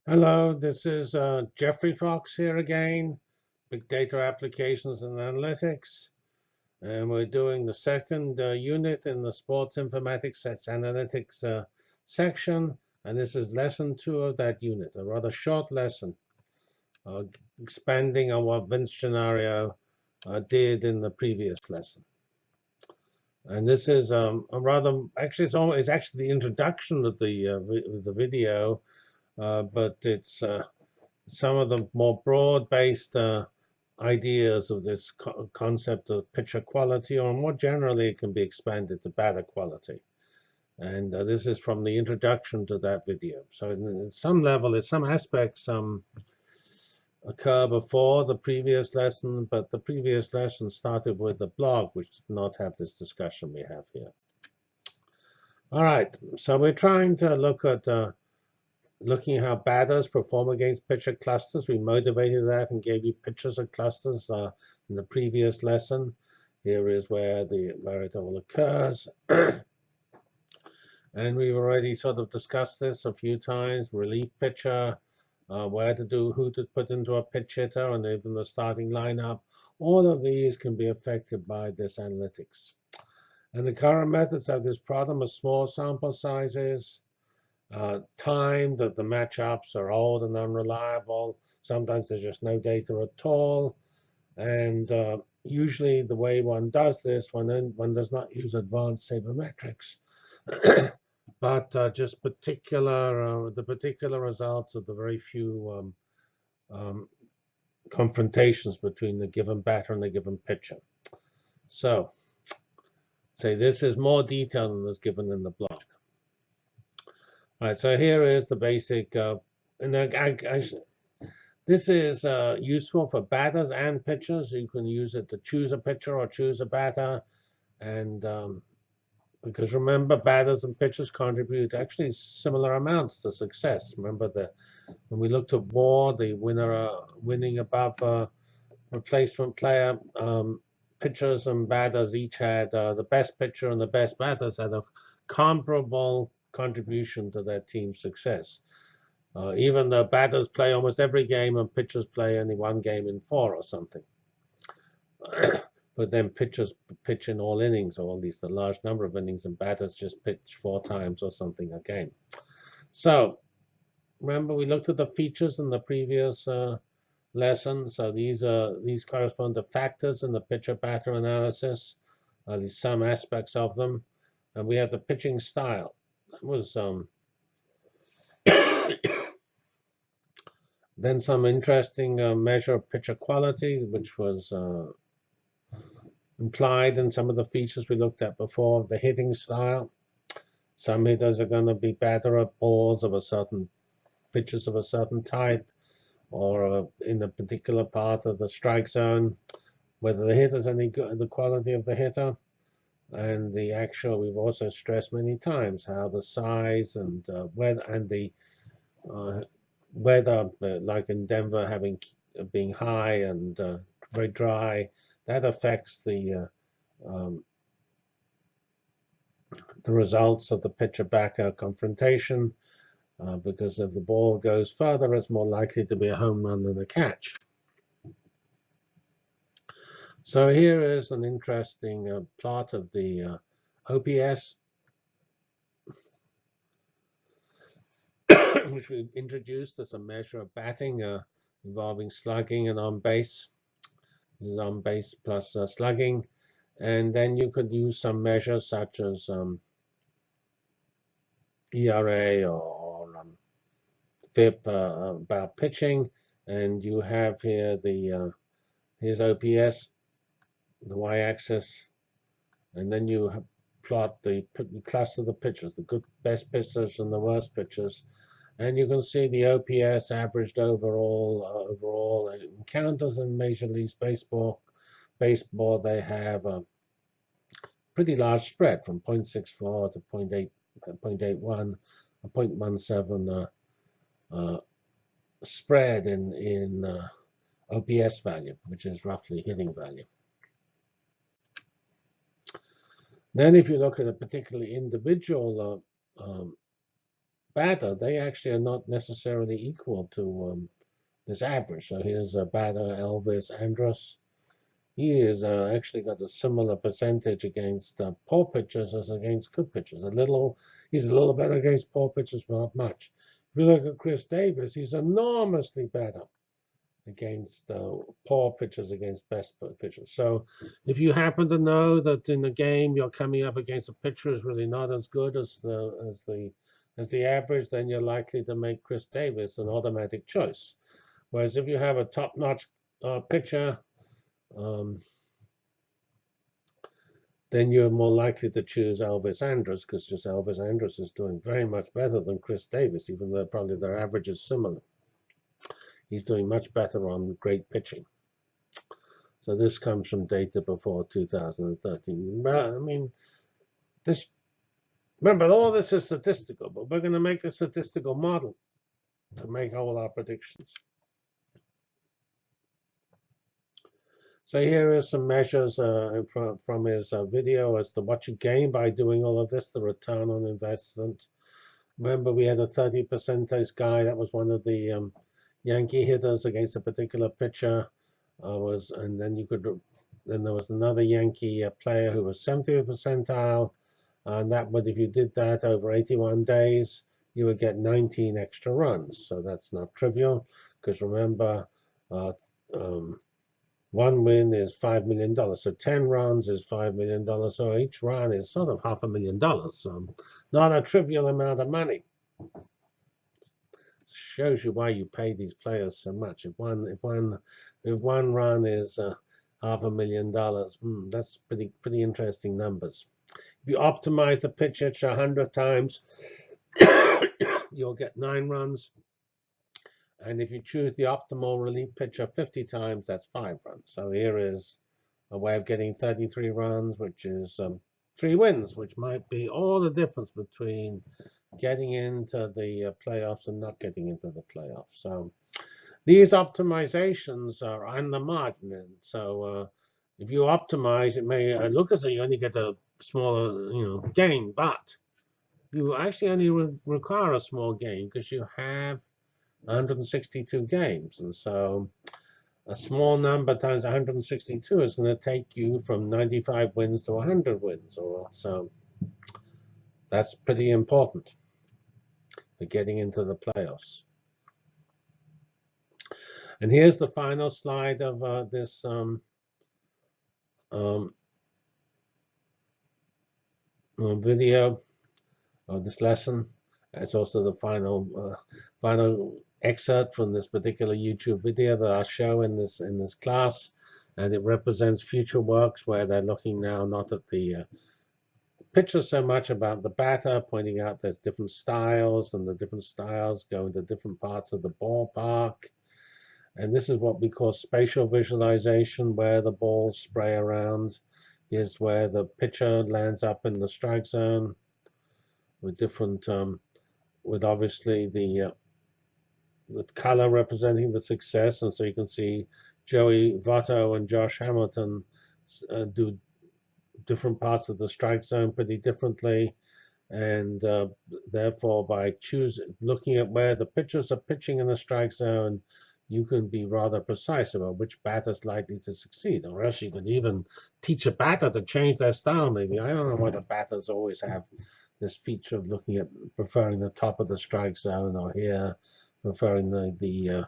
Hello, this is Jeffrey Fox here again, Big Data Applications and Analytics. And we're doing the second unit in the Sports Informatics Analytics section. And this is lesson 2 of that unit, a rather short lesson, uh, expanding on what Vince Gennaro did in the previous lesson. And this is it's actually the introduction of the video, but it's some of the more broad-based ideas of this concept of picture quality, or more generally, it can be expanded to batter quality. And this is from the introduction to that video. So in some level, in some aspects, occur before the previous lesson, but the previous lesson started with the blog, which did not have this discussion we have here. All right, so we're trying to look at looking at how batters perform against pitcher clusters. We motivated that and gave you pictures of clusters in the previous lesson. Here is where it all occurs. And we've already sort of discussed this a few times. Relief pitcher, who to put into a pitch hitter, and even the starting lineup. All of these can be affected by this analytics. And the current methods have this problem of small sample sizes, time that the matchups are old and unreliable. Sometimes there's just no data at all. And usually the way one does this, one does not use advanced sabermetrics, but just the particular results of the very few confrontations between the given batter and the given pitcher. So, say this is more detail than is given in the blog. All right, so here is the basic, this is useful for batters and pitchers. You can use it to choose a pitcher or choose a batter. And because remember, batters and pitchers contribute actually similar amounts to success. Remember that when we looked at WAR, the winning above replacement player, pitchers and batters each had the best pitcher and the best batters had a comparable contribution to their team's success. Even though batters play almost every game and pitchers play only one game in 4 or something. But then pitchers pitch in all innings, or at least a large number of innings, and batters just pitch 4 times or something a game. So remember, we looked at the features in the previous lesson. So these correspond to factors in the pitcher-batter analysis, at least some aspects of them. And we have the pitching style. That was then some interesting measure of pitcher quality, which was implied in some of the features we looked at before. The hitting style. Some hitters are going to be better at balls of a certain pitches of a certain type, or in a particular part of the strike zone. Whether the hitter's any good, the quality of the hitter, and the actual. We've also stressed many times how the size and weather and the weather, like in Denver, being high and very dry, that affects the results of the pitcher-batter confrontation, because if the ball goes further, it's more likely to be a home run than a catch. So here is an interesting plot of the OPS, which we introduced as a measure of batting involving slugging and on base. This is on base plus slugging. And then you could use some measures such as ERA or FIP about pitching. And you have here here's OPS, the y-axis, and then you plot you cluster the pitchers, the best pitchers and the worst pitchers. And you can see the OPS averaged overall encounters in Major League Baseball. They have a pretty large spread from 0.64 to 0.81, a 0.17 spread in OPS value, which is roughly hitting value. Then if you look at a particularly individual batter, they actually are not necessarily equal to this average. So here's a batter, Elvis Andrus. He is actually got a similar percentage against poor pitchers as against good pitchers. He's a little better against poor pitchers, but not much. If you look at Chris Davis, he's enormously better against poor pitchers against best pitchers. So if you happen to know that in the game you're coming up against a pitcher who's really not as good as the average, then you're likely to make Chris Davis an automatic choice. Whereas if you have a top-notch pitcher, then you're more likely to choose Elvis Andrus, because just Elvis Andrus is doing very much better than Chris Davis, even though probably their average is similar. He's doing much better on great pitching. So this comes from data before 2013. I mean, remember, all this is statistical, but we're going to make a statistical model to make all our predictions. So here are some measures from his video as to what you gain by doing all of this, the return on investment. Remember, we had a 30 percentile guy. That was one of the Yankee hitters against a particular pitcher. And then there was another Yankee player who was 70th percentile. And that would, if you did that over 81 days, you would get 19 extra runs. So that's not trivial, because remember, one win is $5 million. So 10 runs is $5 million. So each run is sort of $500,000. So not a trivial amount of money. Shows you why you pay these players so much. If one run is $500,000, that's pretty interesting numbers. If you optimize the pitch 100 times, you'll get 9 runs. And if you choose the optimal relief pitcher 50 times, that's 5 runs. So here is a way of getting 33 runs, which is 3 wins, which might be all the difference between getting into the playoffs and not getting into the playoffs. So these optimizations are on the margin. So if you optimize, it may look as though you only get a smaller gain, but you actually only require a small gain because you have 162 games. And so a small number times 162 is going to take you from 95 wins to 100 wins. So that's pretty important for getting into the playoffs. And here's the final slide of this video, of this lesson. It's also the final excerpt from this particular YouTube video that I'll show in this class, and it represents future works where they're looking now not at the pitcher so much about the batter, pointing out there's different styles, and the different styles go into different parts of the ballpark. And this is what we call spatial visualization, where the balls spray around. Here's where the pitcher lands up in the strike zone with different, with obviously the color representing the success. And so you can see Joey Votto and Josh Hamilton do different parts of the strike zone pretty differently. And therefore, by looking at where the pitchers are pitching in the strike zone, you can be rather precise about which batter is likely to succeed. Or else you can even teach a batter to change their style, maybe. I don't know why the batters always have this feature of looking at preferring the top of the strike zone, or here preferring the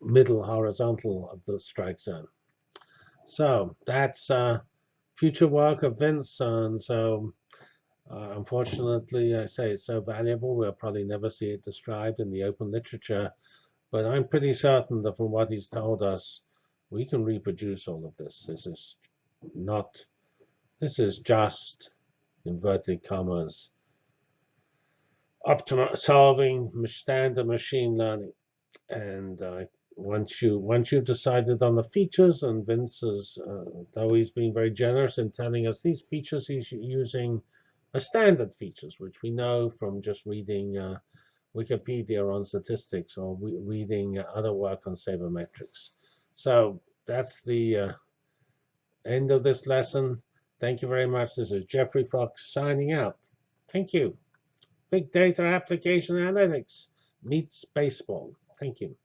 middle horizontal of the strike zone. So that's future work of Vince. And so unfortunately, I say it's so valuable, we'll probably never see it described in the open literature. But I'm pretty certain that from what he's told us, we can reproduce all of this. This is just, inverted commas, solving standard machine learning. And once you've decided on the features, and Vince has always been very generous in telling us these features he's using are standard features, which we know from just reading Wikipedia on statistics, or reading other work on sabermetrics. So that's the end of this lesson. Thank you very much. This is Geoffrey Fox signing out. Thank you. Big Data Application Analytics meets baseball. Thank you.